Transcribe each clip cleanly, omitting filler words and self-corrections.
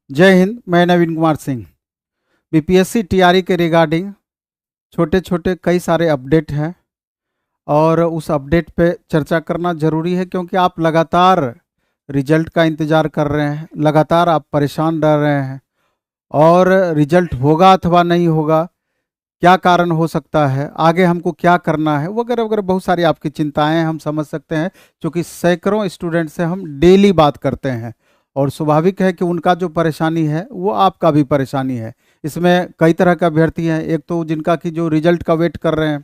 जय हिंद। मैं नवीन Kumar Singh. BPSC TRE के रिगार्डिंग छोटे छोटे कई सारे अपडेट हैं और उस अपडेट पे चर्चा करना ज़रूरी है, क्योंकि आप लगातार रिजल्ट का इंतज़ार कर रहे हैं, लगातार आप परेशान रह रहे हैं और रिजल्ट होगा अथवा नहीं होगा, क्या कारण हो सकता है, आगे हमको क्या करना है, वगैरह वगैरह बहुत सारी आपकी चिंताएं हम समझ सकते हैं, क्योंकि सैकड़ों स्टूडेंट से हम डेली बात करते हैं और स्वाभाविक है कि उनका जो परेशानी है वो आपका भी परेशानी है। इसमें कई तरह के अभ्यर्थी हैं, एक तो जिनका कि जो रिजल्ट का वेट कर रहे हैं,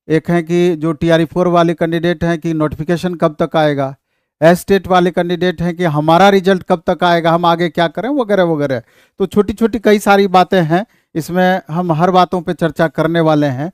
एक हैं कि जो TRE 4 वाले कैंडिडेट हैं कि नोटिफिकेशन कब तक आएगा, एस्टेट वाले कैंडिडेट हैं कि हमारा रिजल्ट कब तक आएगा, हम आगे क्या करें, वगैरह वगैरह। तो छोटी छोटी कई सारी बातें हैं, इसमें हम हर बातों पे चर्चा करने वाले हैं।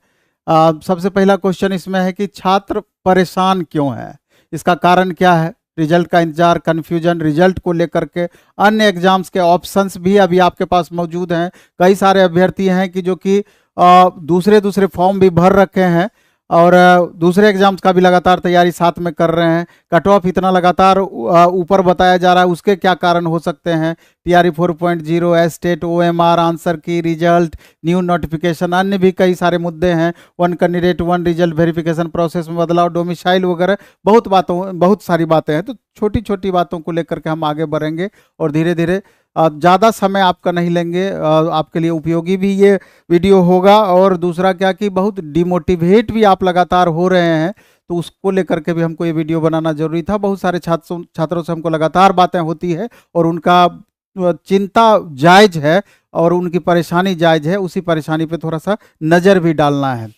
सबसे पहला क्वेश्चन इसमें है कि छात्र परेशान क्यों है, इसका कारण क्या है। रिजल्ट का इंतजार, कन्फ्यूजन, रिजल्ट को लेकर के अन्य एग्जाम्स के ऑप्शंस भी अभी आपके पास मौजूद हैं। कई सारे अभ्यर्थी हैं कि जो कि दूसरे दूसरे फॉर्म भी भर रखे हैं और दूसरे एग्जाम्स का भी लगातार तैयारी साथ में कर रहे हैं। कट ऑफ इतना लगातार ऊपर बताया जा रहा है, उसके क्या कारण हो सकते हैं। TRE 4.0, एस्टेट, OMR, आंसर की, रिजल्ट, न्यू नोटिफिकेशन, अन्य भी कई सारे मुद्दे हैं। One candidate one result, verification process में बदलाव, डोमिसाइल वगैरह बहुत सारी बातें हैं। तो छोटी छोटी बातों को लेकर के हम आगे बढ़ेंगे और धीरे धीरे ज़्यादा समय आपका नहीं लेंगे। आपके लिए उपयोगी भी ये वीडियो होगा और दूसरा क्या कि बहुत डिमोटिवेट भी आप लगातार हो रहे हैं, तो उसको लेकर के भी हमको ये वीडियो बनाना जरूरी था। बहुत सारे छात्रों से हमको लगातार बातें होती है और उनका चिंता जायज है और उनकी परेशानी जायज है, उसी परेशानी पे थोड़ा सा नज़र भी डालना है।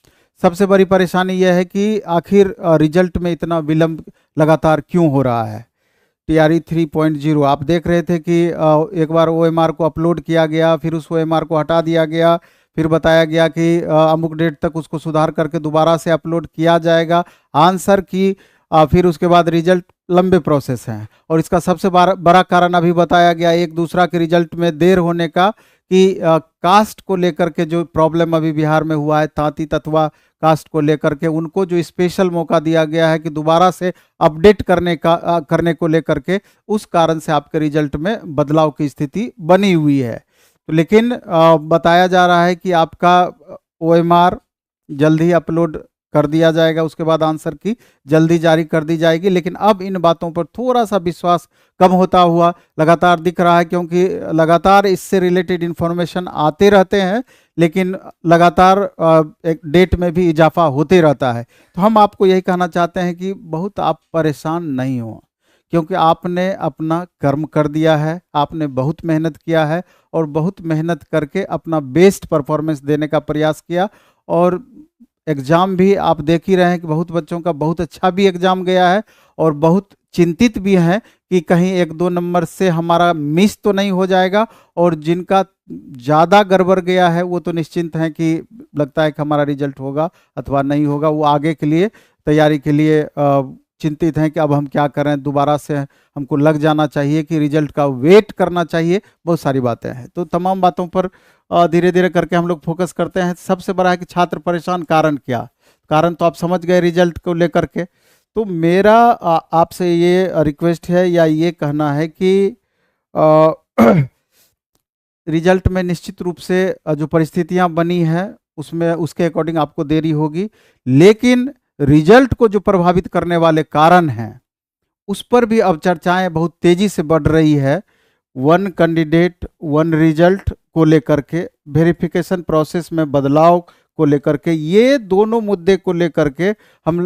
सबसे बड़ी परेशानी यह है कि आखिर रिजल्ट में इतना विलंब लगातार क्यों हो रहा है। TRE 3.0 आप देख रहे थे कि एक बार OMR को अपलोड किया गया, फिर उस OMR को हटा दिया गया, फिर बताया गया कि अमुक डेट तक उसको सुधार करके दोबारा से अपलोड किया जाएगा। आंसर की फिर उसके बाद रिजल्ट, लंबे प्रोसेस हैं और इसका सबसे बड़ा कारण अभी बताया गया एक दूसरा के रिजल्ट में देर होने का, कि कास्ट को लेकर के जो प्रॉब्लम अभी बिहार में हुआ है, तांती तत्वा कास्ट को लेकर के उनको जो स्पेशल मौका दिया गया है कि दोबारा से अपडेट करने को लेकर के, उस कारण से आपके रिजल्ट में बदलाव की स्थिति बनी हुई है। तो लेकिन बताया जा रहा है कि आपका OMR जल्द ही अपलोड कर दिया जाएगा, उसके बाद आंसर की जल्दी जारी कर दी जाएगी। लेकिन अब इन बातों पर थोड़ा सा विश्वास कम होता हुआ लगातार दिख रहा है, क्योंकि लगातार इससे रिलेटेड इन्फॉर्मेशन आते रहते हैं, लेकिन लगातार एक डेट में भी इजाफा होते रहता है। तो हम आपको यही कहना चाहते हैं कि बहुत आप परेशान नहीं हो, क्योंकि आपने अपना कर्म कर दिया है, आपने बहुत मेहनत किया है और बहुत मेहनत करके अपना बेस्ट परफॉर्मेंस देने का प्रयास किया। और एग्ज़ाम भी आप देख ही रहे हैं कि बहुत बच्चों का बहुत अच्छा भी एग्ज़ाम गया है और बहुत चिंतित भी हैं कि कहीं 1-2 नंबर से हमारा मिस तो नहीं हो जाएगा। और जिनका ज़्यादा गड़बड़ गया है वो तो निश्चिंत हैं कि लगता है कि हमारा रिजल्ट होगा अथवा नहीं होगा, वो आगे के लिए तैयारी के लिए चिंतित हैं कि अब हम क्या करें, दोबारा से हमको लग जाना चाहिए कि रिजल्ट का वेट करना चाहिए। बहुत सारी बातें हैं, तो तमाम बातों पर धीरे धीरे करके हम लोग फोकस करते हैं। सबसे बड़ा है कि छात्र परेशान, कारण क्या, कारण तो आप समझ गए रिजल्ट को लेकर के। तो मेरा आपसे ये रिक्वेस्ट है या ये कहना है कि रिजल्ट में निश्चित रूप से जो परिस्थितियां बनी हैं उसमें उसके अकॉर्डिंग आपको देरी होगी, लेकिन रिजल्ट को जो प्रभावित करने वाले कारण हैं उस पर भी अब चर्चाएं बहुत तेजी से बढ़ रही है। वन कैंडिडेट वन रिजल्ट को लेकर के, वेरिफिकेशन प्रोसेस में बदलाव को लेकर के, ये दोनों मुद्दे को लेकर के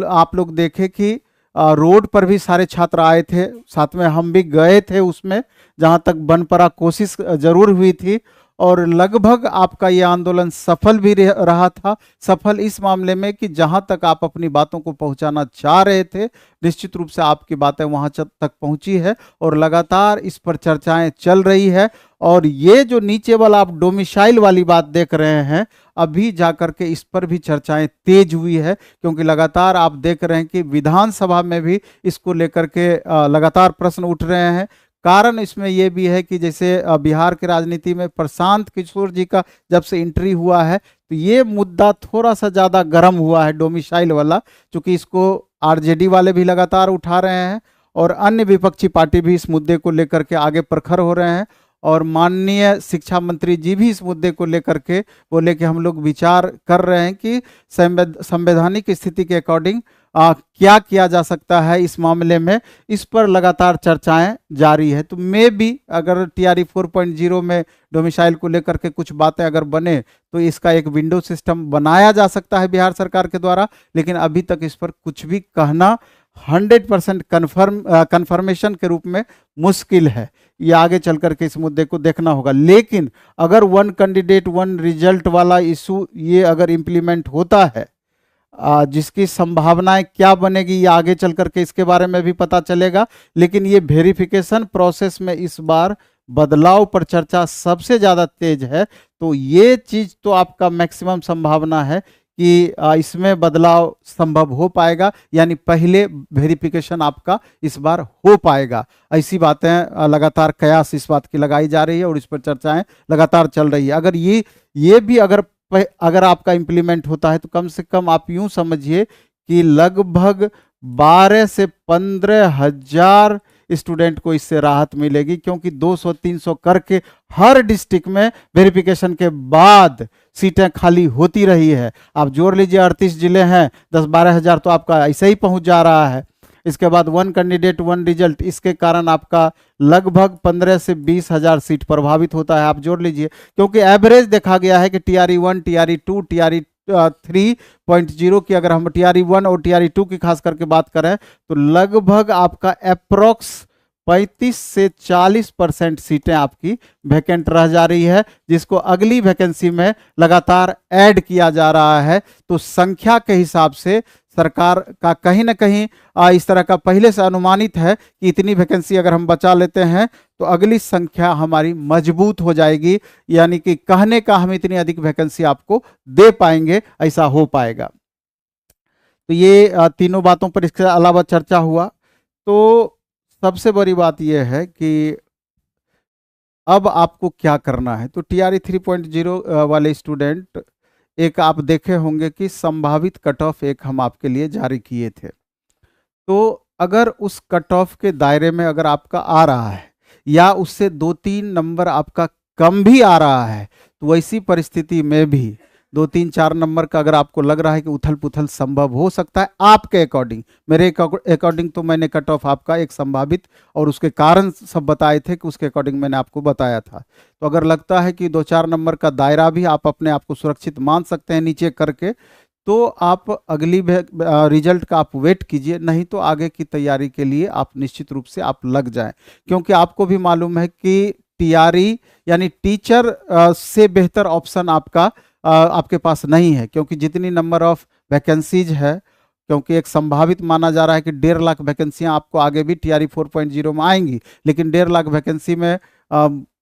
आप लोग देखें कि रोड पर भी सारे छात्र आए थे, साथ में हम भी गए थे उसमें, जहाँ तक बन पड़ा कोशिश जरूर हुई थी और लगभग आपका ये आंदोलन सफल भी रहा था। सफल इस मामले में कि जहां तक आप अपनी बातों को पहुंचाना चाह रहे थे, निश्चित रूप से आपकी बातें वहां तक पहुंची है और लगातार इस पर चर्चाएं चल रही है। और ये जो नीचे वाला आप डोमिसाइल वाली बात देख रहे हैं, अभी जाकर के इस पर भी चर्चाएं तेज हुई है, क्योंकि लगातार आप देख रहे हैं कि विधानसभा में भी इसको लेकर के लगातार प्रश्न उठ रहे हैं। कारण इसमें यह भी है कि जैसे बिहार की राजनीति में प्रशांत किशोर जी का जब से एंट्री हुआ है, तो ये मुद्दा थोड़ा सा ज़्यादा गर्म हुआ है, डोमिसाइल वाला, क्योंकि इसको RJD वाले भी लगातार उठा रहे हैं और अन्य विपक्षी पार्टी भी इस मुद्दे को लेकर के आगे प्रखर हो रहे हैं। और माननीय शिक्षा मंत्री जी भी इस मुद्दे को लेकर के बोले कि हम लोग विचार कर रहे हैं कि संवैधानिक स्थिति के अकॉर्डिंग क्या किया जा सकता है इस मामले में। इस पर लगातार चर्चाएं जारी है। तो मे भी अगर टीआरई 4.0 में डोमिसाइल को लेकर के कुछ बातें अगर बने तो इसका एक विंडो सिस्टम बनाया जा सकता है बिहार सरकार के द्वारा, लेकिन अभी तक इस पर कुछ भी कहना 100% कन्फर्मेशन के रूप में मुश्किल है। ये आगे चल करके इस मुद्दे को देखना होगा। लेकिन अगर वन कैंडिडेट वन रिजल्ट वाला इशू ये अगर इम्प्लीमेंट होता है, जिसकी संभावनाएं क्या बनेगी ये आगे चल करके इसके बारे में भी पता चलेगा। लेकिन ये वेरिफिकेशन प्रोसेस में इस बार बदलाव पर चर्चा सबसे ज़्यादा तेज है। तो ये चीज़ तो आपका मैक्सिमम संभावना है कि इसमें बदलाव संभव हो पाएगा, यानी पहले वेरिफिकेशन आपका इस बार हो पाएगा। ऐसी बातें लगातार कयास इस बात की लगाई जा रही है और इस पर चर्चाएं लगातार चल रही है। अगर ये भी अगर आपका इम्प्लीमेंट होता है तो कम से कम आप यूं समझिए कि लगभग 12 से 15 हजार स्टूडेंट को इससे राहत मिलेगी, क्योंकि 200-300 करके हर डिस्ट्रिक्ट में वेरिफिकेशन के बाद सीटें खाली होती रही है। आप जोड़ लीजिए 38 जिले हैं, 10-12 हजार तो आपका ऐसे ही पहुंच जा रहा है। इसके बाद वन कैंडिडेट वन रिजल्ट, इसके कारण आपका लगभग 15 से 20 हजार सीट प्रभावित होता है। आप जोड़ लीजिए, क्योंकि एवरेज देखा गया है कि टीआरई 1, टीआरई 2, टीआरई 3.0 की अगर हम टीआरई 1 और टीआरई 2 की खास करके बात करें तो लगभग आपका अप्रोक्स 35 से 40% सीटें आपकी वैकेंट रह जा रही है, जिसको अगली वैकेंसी में लगातार ऐड किया जा रहा है। तो संख्या के हिसाब से सरकार का कहीं ना कहीं इस तरह का पहले से अनुमानित है कि इतनी वैकेंसी अगर हम बचा लेते हैं तो अगली संख्या हमारी मजबूत हो जाएगी, यानी कि कहने का हम इतनी अधिक वैकेंसी आपको दे पाएंगे, ऐसा हो पाएगा। तो ये तीनों बातों पर इसके अलावा चर्चा हुआ। तो सबसे बड़ी बात यह है कि अब आपको क्या करना है। तो टीआरई 3.0 वाले स्टूडेंट, एक आप देखे होंगे कि संभावित कट ऑफ एक हम आपके लिए जारी किए थे। तो अगर उस कट ऑफ के दायरे में अगर आपका आ रहा है या उससे 2-3 नंबर आपका कम भी आ रहा है, तो वैसी परिस्थिति में भी 2-3-4 नंबर का अगर आपको लग रहा है कि उथल पुथल संभव हो सकता है आपके अकॉर्डिंग, मेरे अकॉर्डिंग तो मैंने कट ऑफ आपका एक संभावित और उसके कारण सब बताए थे कि उसके अकॉर्डिंग मैंने आपको बताया था। तो अगर लगता है कि 2-4 नंबर का दायरा भी आप अपने आप को सुरक्षित मान सकते हैं नीचे करके, तो आप अगली रिजल्ट का आप वेट कीजिए, नहीं तो आगे की तैयारी के लिए आप निश्चित रूप से आप लग जाएं। क्योंकि आपको भी मालूम है कि टीआरई यानी टीचर से बेहतर ऑप्शन आपके पास नहीं है, क्योंकि जितनी नंबर ऑफ वैकेंसीज है, क्योंकि एक संभावित माना जा रहा है कि 1.5 लाख वैकेंसियां आपको आगे भी टीआरई 4.0 में आएंगी, लेकिन 1.5 लाख वैकेंसी में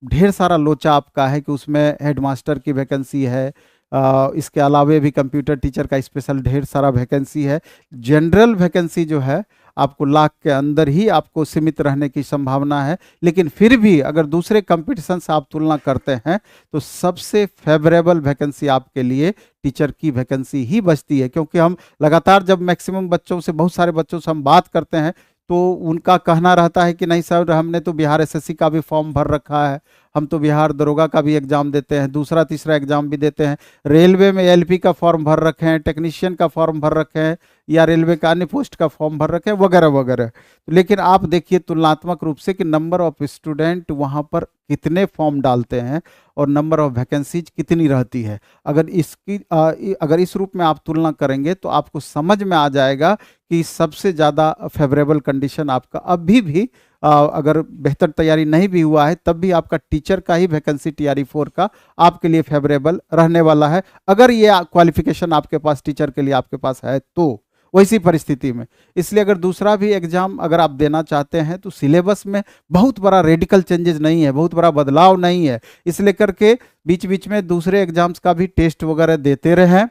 ढेर सारा लोचा आपका है कि उसमें हेडमास्टर की वैकेंसी है, इसके अलावे भी कंप्यूटर टीचर का स्पेशल ढेर सारा वैकेंसी है। जनरल वैकेंसी जो है आपको लाख के अंदर ही आपको सीमित रहने की संभावना है। लेकिन फिर भी अगर दूसरे कंपटीशन से आप तुलना करते हैं तो सबसे फेवरेबल वैकेंसी आपके लिए टीचर की वैकेंसी ही बचती है। क्योंकि हम लगातार जब मैक्सिमम बच्चों से, बहुत सारे बच्चों से हम बात करते हैं तो उनका कहना रहता है कि नहीं सर, हमने तो बिहार एसएससी का भी फॉर्म भर रखा है, हम तो बिहार दरोगा का भी एग्जाम देते हैं, दूसरा तीसरा एग्जाम भी देते हैं, रेलवे में एलपी का फॉर्म भर रखे हैं, टेक्नीशियन का फॉर्म भर रखे हैं, या रेलवे का अन्य पोस्ट का फॉर्म भर रखे हैं, वगैरह वगैरह। लेकिन आप देखिए तुलनात्मक रूप से कि नंबर ऑफ स्टूडेंट वहाँ पर कितने फॉर्म डालते हैं और नंबर ऑफ वैकेंसीज कितनी रहती है। अगर इस रूप में आप तुलना करेंगे तो आपको समझ में आ जाएगा कि सबसे ज़्यादा फेवरेबल कंडीशन आपका अभी भी, अगर बेहतर तैयारी नहीं भी हुआ है तब भी आपका टीचर का ही वैकेंसी टीआरई 4 का आपके लिए फेवरेबल रहने वाला है, अगर ये क्वालिफिकेशन आपके पास टीचर के लिए आपके पास है तो वैसी परिस्थिति में। इसलिए अगर दूसरा भी एग्जाम अगर आप देना चाहते हैं तो सिलेबस में बहुत बड़ा रेडिकल चेंजेस नहीं है, बहुत बड़ा बदलाव नहीं है, इसलिए करके बीच बीच में दूसरे एग्जाम्स का भी टेस्ट वगैरह देते रहें,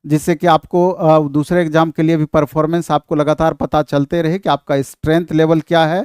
जिससे कि आपको दूसरे एग्जाम के लिए भी परफॉर्मेंस आपको लगातार पता चलते रहे कि आपका स्ट्रेंथ लेवल क्या है।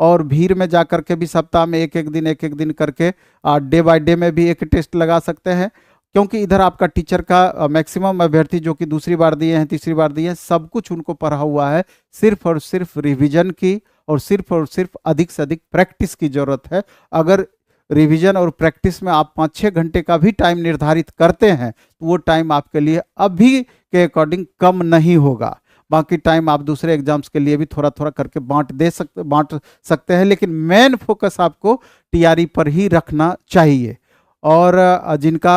और भीड़ में जा करके भी सप्ताह में एक एक दिन करके डे बाय डे में भी एक टेस्ट लगा सकते हैं, क्योंकि इधर आपका टीचर का मैक्सिमम अभ्यर्थी जो कि दूसरी बार दिए हैं, तीसरी बार दिए हैं, सब कुछ उनको पढ़ा हुआ है, सिर्फ और सिर्फ रिवीजन की और सिर्फ अधिक से अधिक प्रैक्टिस की जरूरत है। अगर रिवीजन और प्रैक्टिस में आप 5-6 घंटे का भी टाइम निर्धारित करते हैं तो वो टाइम आपके लिए अभी के अकॉर्डिंग कम नहीं होगा। बाकी टाइम आप दूसरे एग्जाम्स के लिए भी थोड़ा थोड़ा करके बांट सकते हैं, लेकिन मेन फोकस आपको टीआरई पर ही रखना चाहिए। और जिनका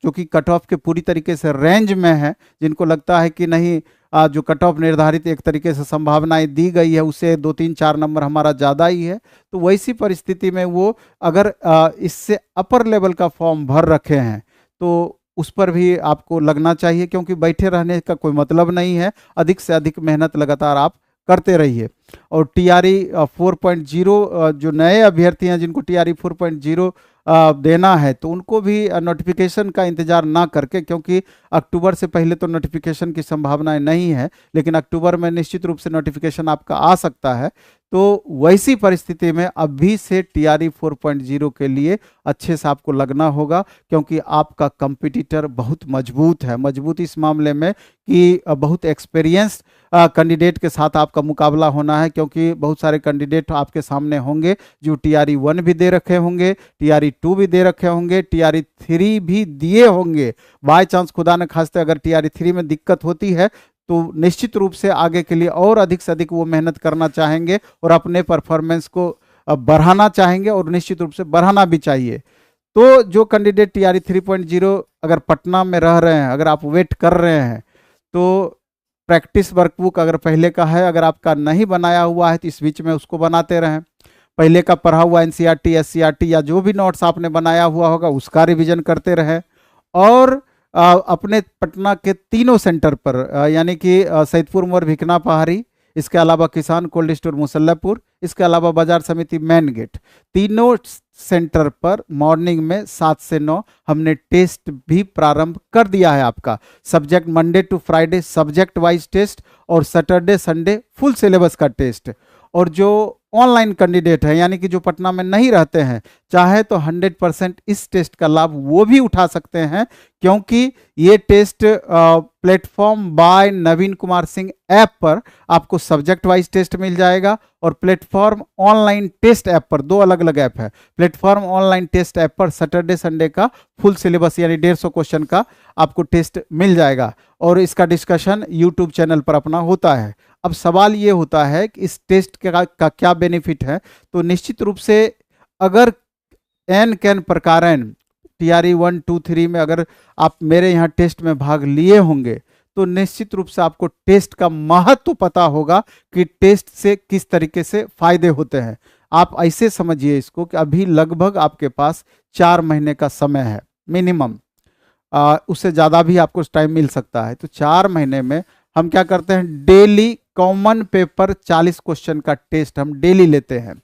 जो कि कट ऑफ के पूरी तरीके से रेंज में है, जिनको लगता है कि नहीं जो कट ऑफ निर्धारित एक तरीके से संभावनाएं दी गई है उससे 2-3-4 नंबर हमारा ज़्यादा ही है, तो वैसी परिस्थिति में वो अगर इससे अपर लेवल का फॉर्म भर रखे हैं तो उस पर भी आपको लगना चाहिए, क्योंकि बैठे रहने का कोई मतलब नहीं है। अधिक से अधिक मेहनत लगातार आप करते रहिए। और टीआरई 4.0 जो नए अभ्यर्थी हैं जिनको टीआरई 4.0 देना है तो उनको भी नोटिफिकेशन का इंतजार ना करके, क्योंकि अक्टूबर से पहले तो नोटिफिकेशन की संभावनाएं नहीं है, लेकिन अक्टूबर में निश्चित रूप से नोटिफिकेशन आपका आ सकता है। तो वैसी परिस्थिति में अभी से टीआरई 4.0 के लिए अच्छे से आपको लगना होगा, क्योंकि आपका कंपटीटर बहुत मजबूत है। मजबूत इस मामले में कि बहुत एक्सपीरियंस्ड कैंडिडेट के साथ आपका मुकाबला होना है, क्योंकि बहुत सारे कैंडिडेट आपके सामने होंगे जो टीआरई 1 भी दे रखे होंगे, टीआरई 2 भी दे रखे होंगे, टीआरई 3 भी दिए होंगे। बाय चांस खुदा न खास्ते अगर टीआरई 3 में दिक्कत होती है तो निश्चित रूप से आगे के लिए और अधिक से अधिक वो मेहनत करना चाहेंगे और अपने परफॉर्मेंस को बढ़ाना चाहेंगे, और निश्चित रूप से बढ़ाना भी चाहिए। तो जो कैंडिडेट टीआरई 3.0 अगर पटना में रह रहे हैं, अगर आप वेट कर रहे हैं, तो प्रैक्टिस वर्कबुक अगर पहले का है, अगर आपका नहीं बनाया हुआ है तो इस बीच में उसको बनाते रहें। पहले का पढ़ा हुआ एनसीईआरटी, एससीईआरटी या जो भी नोट्स आपने बनाया हुआ होगा उसका रिवीजन करते रहें। और अपने पटना के तीनों सेंटर पर यानी कि सैदपुर मोड़ भिकना पहाड़ी, इसके अलावा किसान कोल्ड स्टोर मुसल्लापुर, इसके अलावा बाजार समिति मेन गेट, तीनों सेंटर पर मॉर्निंग में 7 से 9 हमने टेस्ट भी प्रारंभ कर दिया है। आपका subject Monday to Friday subject wise test और सैटरडे संडे फुल सिलेबस का टेस्ट। और जो ऑनलाइन कैंडिडेट है यानी कि जो पटना में नहीं रहते हैं, चाहे तो 100% इस टेस्ट का लाभ वो भी उठा सकते हैं, क्योंकि ये test platform by Naveen Kumar Singh app पर आपको सब्जेक्ट वाइज टेस्ट मिल जाएगा, और प्लेटफॉर्म ऑनलाइन टेस्ट ऐप पर, दो अलग अलग ऐप है, प्लेटफॉर्म ऑनलाइन टेस्ट ऐप पर सैटरडे संडे का फुल सिलेबस यानी 150 क्वेश्चन का आपको टेस्ट मिल जाएगा, और इसका डिस्कशन यूट्यूब चैनल पर अपना होता है। अब सवाल ये होता है कि इस टेस्ट का क्या बेनिफिट है, तो निश्चित रूप से अगर एन कैन प्रकारन टीआरई 1, 2, 3 में अगर आप मेरे यहाँ टेस्ट में भाग लिए होंगे तो निश्चित रूप से आपको टेस्ट का महत्व पता होगा कि टेस्ट से किस तरीके से फायदे होते हैं। आप ऐसे समझिए इसको कि अभी लगभग आपके पास 4 महीने का समय है मिनिमम, उससे ज़्यादा भी आपको टाइम मिल सकता है। तो 4 महीने में हम क्या करते हैं, डेली कॉमन पेपर 40 क्वेश्चन का टेस्ट हम डेली लेते हैं।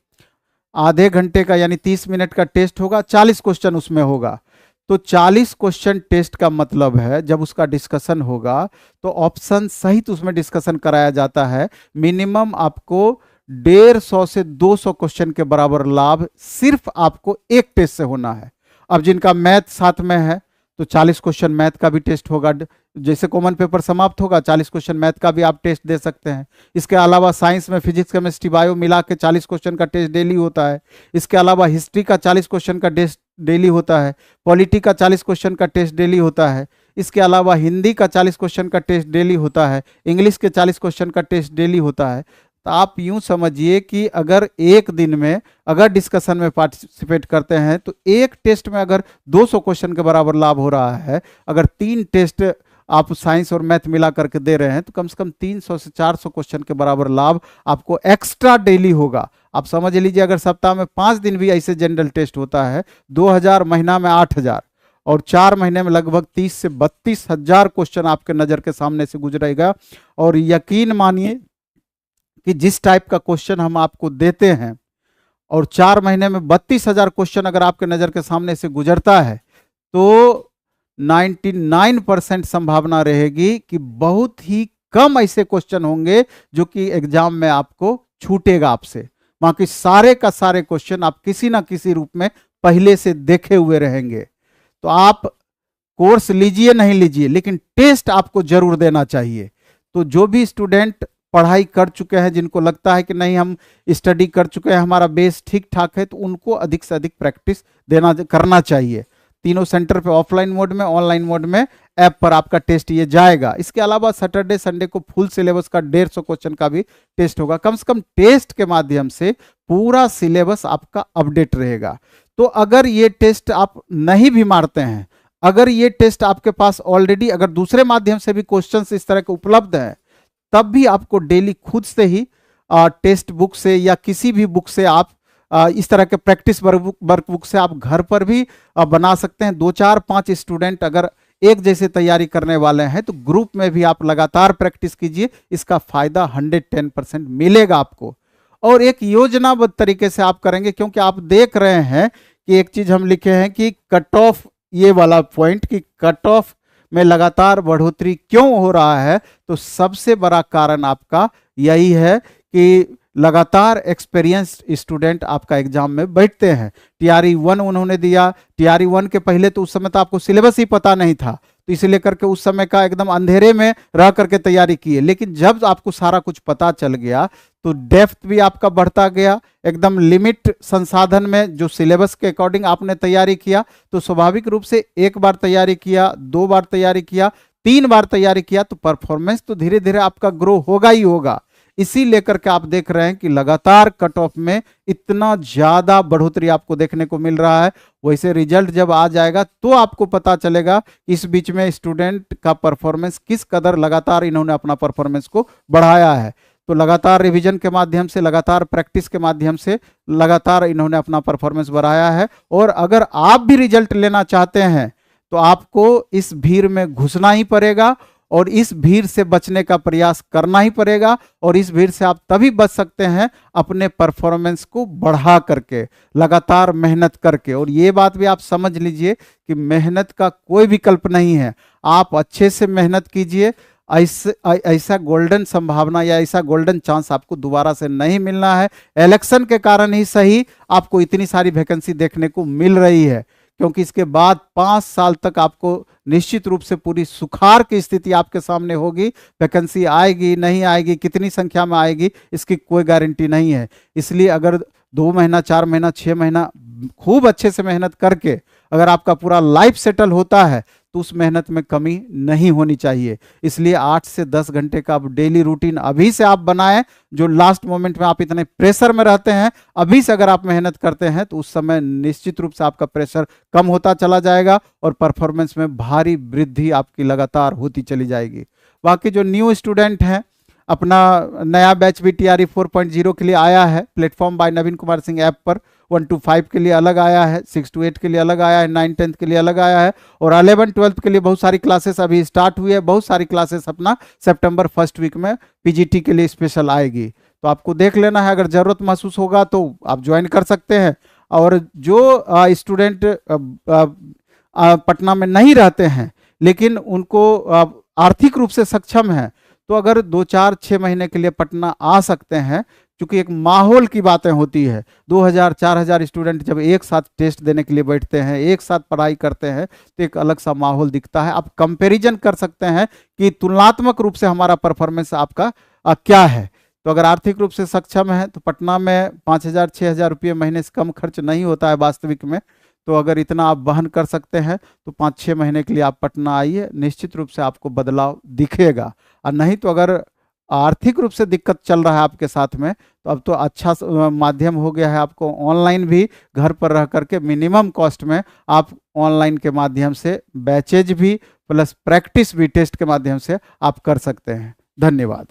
आधे घंटे का यानी 30 मिनट का टेस्ट होगा, 40 क्वेश्चन उसमें होगा। तो 40 क्वेश्चन टेस्ट का मतलब है जब उसका डिस्कशन होगा तो ऑप्शन सहित उसमें डिस्कशन कराया जाता है। मिनिमम आपको 150 से 200 क्वेश्चन के बराबर लाभ सिर्फ आपको एक टेस्ट से होना है। अब जिनका मैथ साथ में है तो 40 क्वेश्चन मैथ का भी टेस्ट होगा, जैसे कॉमन पेपर समाप्त होगा 40 क्वेश्चन मैथ का भी आप टेस्ट दे सकते हैं। इसके अलावा साइंस में फिजिक्स केमिस्ट्री बायो मिला के 40 क्वेश्चन का टेस्ट डेली होता है। इसके अलावा हिस्ट्री का 40 क्वेश्चन का टेस्ट डेली होता है, पॉलिटी का 40 क्वेश्चन का टेस्ट डेली होता है। इसके अलावा हिंदी का 40 क्वेश्चन का टेस्ट डेली होता है, इंग्लिश के 40 क्वेश्चन का टेस्ट डेली होता है। तो आप यूं समझिए कि अगर एक दिन में अगर डिस्कशन में पार्टिसिपेट करते हैं तो एक टेस्ट में अगर 200 क्वेश्चन के बराबर लाभ हो रहा है, अगर 3 टेस्ट आप साइंस और मैथ मिला करके दे रहे हैं तो कम से कम 300 से 400 क्वेश्चन के बराबर लाभ आपको एक्स्ट्रा डेली होगा। आप समझ लीजिए अगर सप्ताह में 5 दिन भी ऐसे जनरल टेस्ट होता है, 2000, महीना में 8000, और 4 महीने में लगभग 30 से 32 हजार क्वेश्चन आपके नज़र के सामने से गुजरेगा। और यकीन मानिए कि जिस टाइप का क्वेश्चन हम आपको देते हैं और 4 महीने में 32,000 क्वेश्चन अगर आपके नज़र के सामने से गुजरता है तो 99% संभावना रहेगी कि बहुत ही कम ऐसे क्वेश्चन होंगे जो कि एग्जाम में आपको छूटेगा आपसे। बाकी सारे का सारे क्वेश्चन आप किसी ना किसी रूप में पहले से देखे हुए रहेंगे। तो आप कोर्स लीजिए नहीं लीजिए, लेकिन टेस्ट आपको जरूर देना चाहिए। तो जो भी स्टूडेंट पढ़ाई कर चुके हैं, जिनको लगता है कि नहीं हम स्टडी कर चुके हैं, हमारा बेस ठीक ठाक है, तो उनको अधिक से अधिक प्रैक्टिस करना चाहिए। तीनों सेंटर पे ऑफलाइन मोड में, ऑनलाइन मोड में, ऐप पर आपका टेस्ट ये जाएगा। इसके अलावा सैटरडे संडे को फुल सिलेबस का 150 क्वेश्चन का भी टेस्ट होगा। कम से कम टेस्ट के माध्यम से पूरा सिलेबस आपका अपडेट रहेगा। तो अगर ये टेस्ट आप नहीं भी मारते हैं, अगर ये टेस्ट आपके पास ऑलरेडी अगर दूसरे माध्यम से भी क्वेश्चंस इस तरह के उपलब्ध हैं, तब भी आपको डेली खुद से ही टेस्ट बुक से या किसी भी बुक से आप इस तरह के प्रैक्टिस वर्कबुक से आप घर पर भी बना सकते हैं। 2 4 5 स्टूडेंट अगर एक जैसे तैयारी करने वाले हैं तो ग्रुप में भी आप लगातार प्रैक्टिस कीजिए, इसका फायदा 110% मिलेगा आपको। और एक योजनाबद्ध तरीके से आप करेंगे, क्योंकि आप देख रहे हैं कि एक चीज हम लिखे हैं कि कट ऑफ, ये वाला पॉइंट कि कट ऑफ में लगातार बढ़ोतरी क्यों हो रहा है, तो सबसे बड़ा कारण आपका यही है कि लगातार एक्सपीरियंस्ड स्टूडेंट आपका एग्जाम में बैठते हैं। टीआरई 1 उन्होंने दिया, टीआरई 1 के पहले तो उस समय तो आपको सिलेबस ही पता नहीं था, तो इसलिए करके उस समय का एकदम अंधेरे में रह करके तैयारी किए। लेकिन जब आपको सारा कुछ पता चल गया तो डेप्थ भी आपका बढ़ता गया, एकदम लिमिट संसाधन में जो सिलेबस के अकॉर्डिंग आपने तैयारी किया, तो स्वाभाविक रूप से 1 बार तैयारी किया, 2 बार तैयारी किया, 3 बार तैयारी किया, तो परफॉर्मेंस तो धीरे धीरे आपका ग्रो होगा ही होगा। इसी लेकर के आप देख रहे हैं कि लगातार कट ऑफ में इतना ज्यादा बढ़ोतरी आपको देखने को मिल रहा है। वैसे रिजल्ट जब आ जाएगा तो आपको पता चलेगा इस बीच में स्टूडेंट का परफॉर्मेंस किस कदर लगातार इन्होंने अपना परफॉर्मेंस को बढ़ाया है। तो लगातार रिवीजन के माध्यम से, लगातार प्रैक्टिस के माध्यम से लगातार इन्होंने अपना परफॉर्मेंस बढ़ाया है। और अगर आप भी रिजल्ट लेना चाहते हैं तो आपको इस भीड़ में घुसना ही पड़ेगा और इस भीड़ से बचने का प्रयास करना ही पड़ेगा। और इस भीड़ से आप तभी बच सकते हैं अपने परफॉर्मेंस को बढ़ा करके, लगातार मेहनत करके। और ये बात भी आप समझ लीजिए कि मेहनत का कोई विकल्प नहीं है। आप अच्छे से मेहनत कीजिए, ऐसा गोल्डन संभावना या ऐसा गोल्डन चांस आपको दोबारा से नहीं मिलना है। इलेक्शन के कारण ही सही आपको इतनी सारी वैकेंसी देखने को मिल रही है, क्योंकि इसके बाद 5 साल तक आपको निश्चित रूप से पूरी सुखाड़ की स्थिति आपके सामने होगी। वैकेंसी आएगी नहीं आएगी, कितनी संख्या में आएगी, इसकी कोई गारंटी नहीं है। इसलिए अगर 2 महीना, 4 महीना, 6 महीना खूब अच्छे से मेहनत करके अगर आपका पूरा लाइफ सेटल होता है तो उस मेहनत में कमी नहीं होनी चाहिए। इसलिए 8 से 10 घंटे का आप डेली रूटीन अभी से आप बनाएं। जो लास्ट मोमेंट में आप इतने प्रेशर में रहते हैं, अभी से अगर आप मेहनत करते हैं तो उस समय निश्चित रूप से आपका प्रेशर कम होता चला जाएगा और परफॉर्मेंस में भारी वृद्धि आपकी लगातार होती चली जाएगी। बाकी जो न्यू स्टूडेंट हैं, अपना नया बैच भी टीआरई 4.0 के लिए आया है platform by Naveen Kumar Singh app पर। 1 to 5 के लिए अलग आया है, 6 to 8 के लिए अलग आया है, 9 10th के लिए अलग आया है, और 11 12th के लिए बहुत सारी क्लासेस अभी स्टार्ट हुई है। बहुत सारी क्लासेस अपना सितंबर फर्स्ट वीक में पीजीटी के लिए स्पेशल आएगी, तो आपको देख लेना है। अगर ज़रूरत महसूस होगा तो आप ज्वाइन कर सकते हैं। और जो स्टूडेंट पटना में नहीं रहते हैं लेकिन उनको आर्थिक रूप से सक्षम है, तो अगर 2 4 6 महीने के लिए पटना आ सकते हैं। क्योंकि एक माहौल की बातें होती है, 2000 4000 स्टूडेंट जब एक साथ टेस्ट देने के लिए बैठते हैं, एक साथ पढ़ाई करते हैं, तो एक अलग सा माहौल दिखता है। आप कंपैरिजन कर सकते हैं कि तुलनात्मक रूप से हमारा परफॉर्मेंस आपका क्या है। तो अगर आर्थिक रूप से सक्षम है तो पटना में 5000 6000 रुपये महीने से कम खर्च नहीं होता है वास्तविक में। तो अगर इतना आप वहन कर सकते हैं तो 5-6 महीने के लिए आप पटना आइए, निश्चित रूप से आपको बदलाव दिखेगा। और नहीं तो अगर आर्थिक रूप से दिक्कत चल रहा है आपके साथ में, तो अब तो अच्छा माध्यम हो गया है, आपको ऑनलाइन भी घर पर रह करके मिनिमम कॉस्ट में आप ऑनलाइन के माध्यम से बैचेज भी प्लस प्रैक्टिस भी टेस्ट के माध्यम से आप कर सकते हैं। धन्यवाद।